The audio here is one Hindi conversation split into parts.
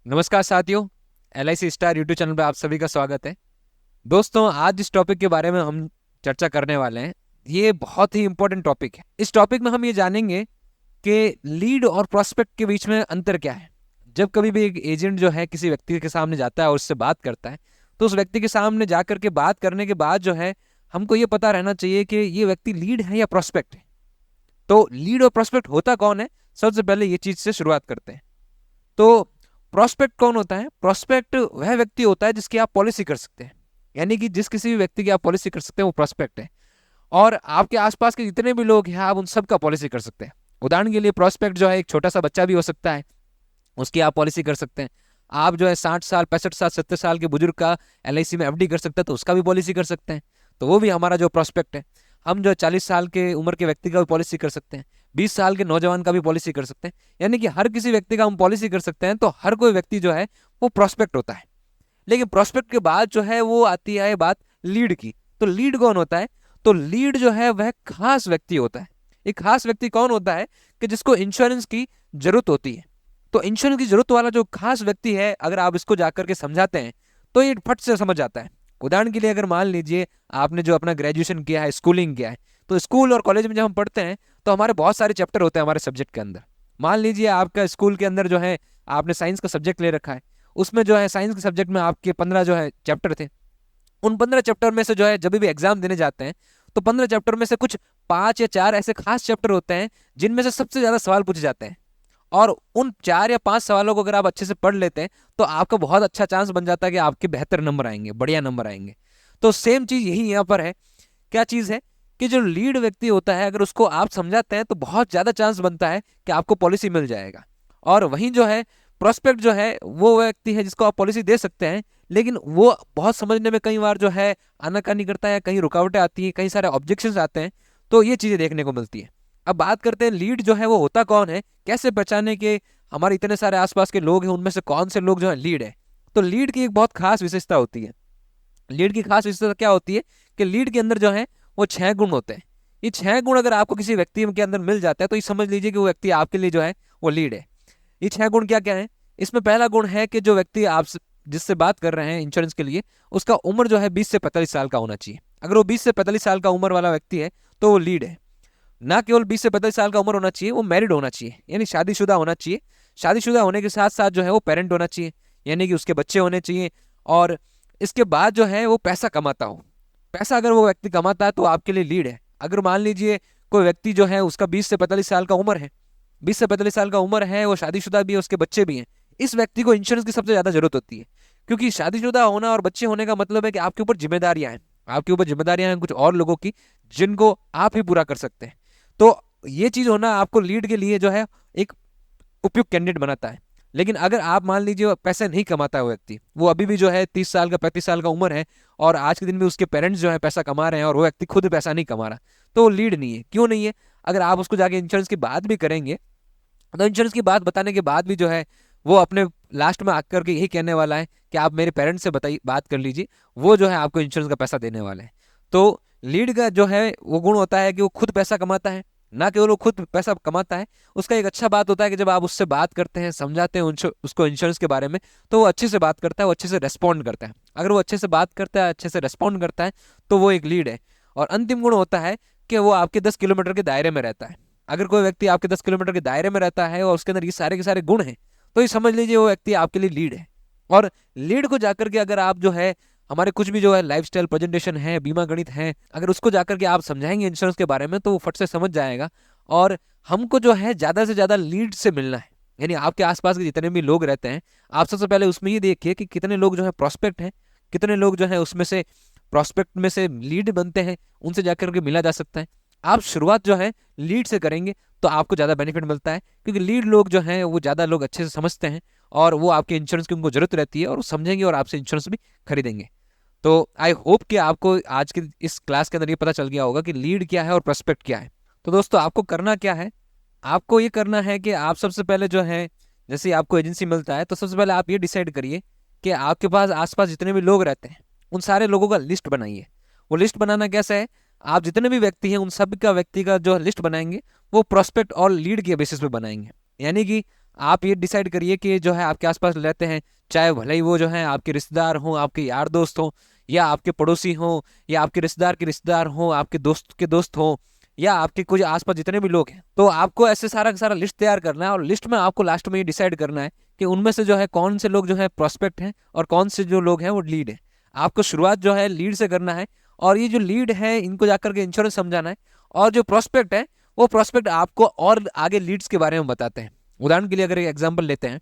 नमस्कार साथियों, LIC स्टार यूट्यूब चैनल पे आप सभी का स्वागत है। दोस्तों, आज जिस टॉपिक के बारे में हम चर्चा करने वाले हैं, ये बहुत ही इंपॉर्टेंट टॉपिक है। इस टॉपिक में हम ये जानेंगे कि लीड और प्रोस्पेक्ट के बीच में अंतर क्या है। जब कभी भी एक एजेंट जो है किसी व्यक्ति के सामने जाता है और उससे बात करता है, तो उस व्यक्ति के सामने जाकर के बात करने के बाद जो है हमको ये पता रहना चाहिए कि ये व्यक्ति लीड है या प्रोस्पेक्ट है। तो लीड और प्रोस्पेक्ट होता कौन है, सबसे पहले ये चीज से शुरुआत करते हैं। तो प्रोस्पेक्ट कौन होता है? प्रोस्पेक्ट वह व्यक्ति होता है जिसकी आप पॉलिसी कर सकते हैं, यानी कि जिस किसी भी व्यक्ति की आप पॉलिसी कर सकते हैं वो प्रोस्पेक्ट है। और आपके आसपास के जितने भी लोग हैं आप उन सब का पॉलिसी कर सकते हैं। उदाहरण के लिए प्रोस्पेक्ट जो है एक छोटा सा बच्चा भी हो सकता है, उसकी आप पॉलिसी कर सकते हैं। आप जो है 60 साल 65 साल 70 साल के बुजुर्ग का LIC में FD कर सकते हैं, तो उसका भी पॉलिसी कर सकते हैं। तो वो भी हमारा जो प्रोस्पेक्ट है। हम जो 40 साल के उम्र के व्यक्ति का भी पॉलिसी कर सकते हैं, 20 साल के नौजवान का भी पॉलिसी कर सकते हैं। यानी कि हर किसी व्यक्ति का हम पॉलिसी कर सकते हैं। तो हर कोई व्यक्ति जो है वो प्रोस्पेक्ट होता है। लेकिन प्रोस्पेक्ट के बाद जो है वो आती है बात लीड की। तो लीड कौन होता है? तो लीड जो है वह खास व्यक्ति होता है। एक खास व्यक्ति कौन होता है कि जिसको इंश्योरेंस की जरूरत होती है। तो इंश्योरेंस की जरूरत वाला जो खास व्यक्ति है, अगर आप इसको जाकर के समझाते हैं तो ये फट से समझ जाता है। उदाहरण के लिए अगर मान लीजिए आपने जो अपना ग्रेजुएशन किया है, स्कूलिंग किया है, तो स्कूल और कॉलेज में जब हम पढ़ते हैं तो हमारे बहुत सारे चैप्टर होते हैं हमारे सब्जेक्ट के अंदर। मान लीजिए आपका स्कूल के अंदर जो है आपने साइंस का सब्जेक्ट ले रखा है। उसमें जो है साइंस के सब्जेक्ट में आपके 15 जो है चैप्टर थे। उन 15 चैप्टर में से जो है जब भी एग्जाम देने जाते हैं तो 15 चैप्टर में से कुछ 5 या 4 ऐसे खास चैप्टर होते हैं जिनमें से सबसे ज्यादा सवाल पूछे जाते हैं। और उन 4 या 5 सवालों को अगर आप अच्छे से पढ़ लेते हैं तो आपका बहुत अच्छा चांस बन जाता है कि आपके बेहतर नंबर आएंगे, बढ़िया नंबर आएंगे। तो सेम चीज यही यहाँ पर है। क्या चीज है कि जो लीड व्यक्ति होता है, अगर उसको आप समझाते हैं तो बहुत ज्यादा चांस बनता है कि आपको पॉलिसी मिल जाएगा। और वहीं जो है प्रोस्पेक्ट जो है वो व्यक्ति है जिसको आप पॉलिसी दे सकते हैं, लेकिन वो बहुत समझने में कई बार जो है आनाकानी करता है, कहीं रुकावटें आती है, कई सारे ऑब्जेक्शंस आते हैं। तो ये चीजें देखने को मिलती है। अब बात करते हैं लीड जो है वो होता कौन है, कैसे पहचाने के हमारे इतने सारे आसपास के लोग हैं उनमें से कौन से लोग जो है लीड है। तो लीड की एक बहुत खास विशेषता होती है। लीड की खास विशेषता क्या होती है कि लीड के अंदर जो है वो 6 गुण होते हैं। ये 6 गुण अगर आपको किसी व्यक्ति के अंदर मिल जाता है तो ये समझ लीजिए कि वो व्यक्ति आपके लिए जो है वो लीड है। ये 6 गुण क्या क्या है? इसमें पहला गुण है कि जो व्यक्ति आप जिससे बात कर रहे हैं इंश्योरेंस के लिए, उसका उम्र जो है 20 से 45 साल का होना चाहिए। अगर वो 20 से 45 साल का उम्र वाला व्यक्ति है तो वो लीड है। ना केवल 20 से 45 साल का उम्र होना चाहिए, वो मैरिड होना चाहिए, यानी शादीशुदा होना चाहिए। शादीशुदा होने के साथ साथ जो है वो पेरेंट होना चाहिए, यानी कि उसके बच्चे होने चाहिए। और इसके बाद जो है वो पैसा कमाता हो। पैसा अगर वो व्यक्ति कमाता है तो आपके लिए लीड है। अगर मान लीजिए कोई व्यक्ति जो है उसका 20 से 45 साल का उम्र है, 20 से 45 साल का उम्र है, वो शादीशुदा भी है, उसके बच्चे भी हैं, इस व्यक्ति को इंश्योरेंस की सबसे ज्यादा जरूरत होती है। क्योंकि शादीशुदा होना और बच्चे होने का मतलब है कि आपके ऊपर जिम्मेदारियां हैं। आपके ऊपर जिम्मेदारियां हैं कुछ और लोगों की, जिनको आप ही पूरा कर सकते हैं। तो ये चीज होना आपको लीड के लिए जो है एक उपयुक्त कैंडिडेट बनाता है। लेकिन अगर आप मान लीजिए वो पैसे नहीं कमाता है, वो व्यक्ति वो अभी भी जो है 30 साल का 35 साल का उम्र है और आज के दिन में उसके पेरेंट्स जो है पैसा कमा रहे हैं और वो व्यक्ति खुद पैसा नहीं कमा रहा, तो वो लीड नहीं है। क्यों नहीं है? अगर आप उसको जाके इंश्योरेंस की बात भी करेंगे तो इंश्योरेंस की बात बताने के बाद भी जो है वो अपने लास्ट में आकर के यही कहने वाला है कि आप मेरे पेरेंट्स से बताइए, बात कर लीजिए, वो जो है आपको इंश्योरेंस का पैसा देने वाले हैं। तो लीड का जो है वो गुण होता है कि वो खुद पैसा कमाता है। ना केवल वो खुद पैसा कमाता है, उसका एक अच्छा बात होता है कि जब आप उससे बात करते हैं, समझाते हैं उसको इंश्योरेंस के बारे में, तो वो अच्छे से बात करता है, वो अच्छे से रेस्पॉन्ड करता है। अगर वो अच्छे से बात करता है, अच्छे से रेस्पॉन्ड करता है, तो वो एक लीड है। और अंतिम गुण होता है कि वो आपके 10 किलोमीटर के दायरे में रहता है। अगर कोई व्यक्ति आपके 10 किलोमीटर के दायरे में रहता है और उसके अंदर ये सारे के सारे गुण हैं, तो ये समझ लीजिए वो व्यक्ति आपके लिए लीड है। और लीड को जाकर के अगर आप जो है हमारे कुछ भी जो है लाइफस्टाइल प्रेजेंटेशन है, बीमा गणित है, अगर उसको जाकर के आप समझाएंगे इंश्योरेंस के बारे में, तो वो फट से समझ जाएगा। और हमको जो है ज्यादा से ज्यादा लीड से मिलना है। यानी आपके आसपास के जितने भी लोग रहते हैं, आप सबसे पहले उसमें ये देखिए कि कितने लोग जो है प्रोस्पेक्ट हैं, कितने लोग जो है उसमें से प्रोस्पेक्ट में से लीड बनते हैं, उनसे जाकर के मिला जा सकता है। आप शुरुआत जो है लीड से करेंगे तो आपको ज़्यादा बेनिफिट मिलता है, क्योंकि लीड लोग जो हैं वो ज़्यादा लोग अच्छे से समझते हैं और वो आपके इंश्योरेंस की उनको जरूरत रहती है और वो समझेंगे और आपसे इंश्योरेंस भी खरीदेंगे। तो आई होप कि आपको आज के इस क्लास के अंदर ये पता चल गया होगा कि लीड क्या है और प्रोस्पेक्ट क्या है। तो दोस्तों, आपको करना क्या है? आपको ये करना है कि आप सबसे पहले जो है, जैसे ही आपको एजेंसी मिलता है तो सबसे पहले आप ये डिसाइड करिए कि आपके पास आसपास जितने भी लोग रहते हैं उन सारे लोगों का लिस्ट बनाइए। वो लिस्ट बनाना कैसा है? आप जितने भी व्यक्ति हैं उन सब का व्यक्ति का जो लिस्ट बनाएंगे वो प्रोस्पेक्ट और लीड के बेसिस पे बनाएंगे। यानी कि आप ये डिसाइड करिए कि जो है आपके आसपास रहते हैं, चाहे भले ही वो जो है आपके रिश्तेदार हों, आपके यार दोस्त हों, या आपके पड़ोसी हों, या आपके रिश्तेदार के रिश्तेदार हों, आपके दोस्त के दोस्त हों, या आपके कुछ आसपास जितने भी लोग हैं, तो आपको ऐसे सारा का सारा लिस्ट तैयार करना है। और लिस्ट में आपको लास्ट में ये डिसाइड करना है कि उनमें से जो है कौन से लोग जो है प्रोस्पेक्ट हैं और कौन से जो लोग हैं वो लीड है। आपको शुरुआत जो है लीड से करना है, और ये जो लीड है इनको जाकर के इंश्योरेंस समझाना है। और जो प्रोस्पेक्ट है वो प्रोस्पेक्ट आपको और आगे लीड्स के बारे में बताते हैं। उदाहरण के लिए अगर एक एग्जांपल लेते हैं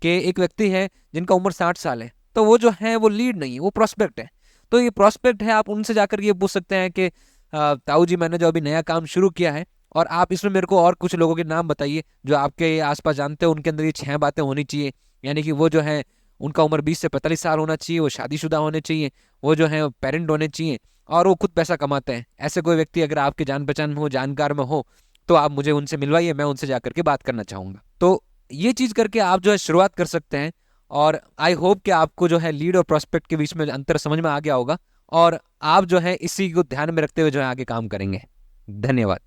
कि एक व्यक्ति है जिनका उम्र 60 साल है, तो वो जो है वो लीड नहीं है, वो प्रोस्पेक्ट है। तो ये प्रोस्पेक्ट है, आप उनसे जाकर ये पूछ सकते हैं कि ताऊ जी, मैंने जो अभी नया काम शुरू किया है, और आप इसमें मेरे को और कुछ लोगों के नाम बताइए जो आपके आसपास जानते हो, उनके अंदर ये 6 बातें होनी चाहिए। यानी कि वो जो है उनका उम्र 20 से 45 साल होना चाहिए, वो शादीशुदा होने चाहिए, वो जो है पेरेंट होने चाहिए, और वो खुद पैसा कमाते हैं। ऐसे कोई व्यक्ति अगर आपके जान पहचान में हो, जानकार में हो, तो आप मुझे उनसे मिलवाइए, मैं उनसे जाकर के बात करना चाहूँगा। तो ये चीज़ करके आप जो है शुरुआत कर सकते हैं। और आई होप कि आपको जो है लीड और प्रोस्पेक्ट के बीच में अंतर समझ में आ गया होगा, और आप जो है इसी को ध्यान में रखते हुए जो है आगे काम करेंगे। धन्यवाद।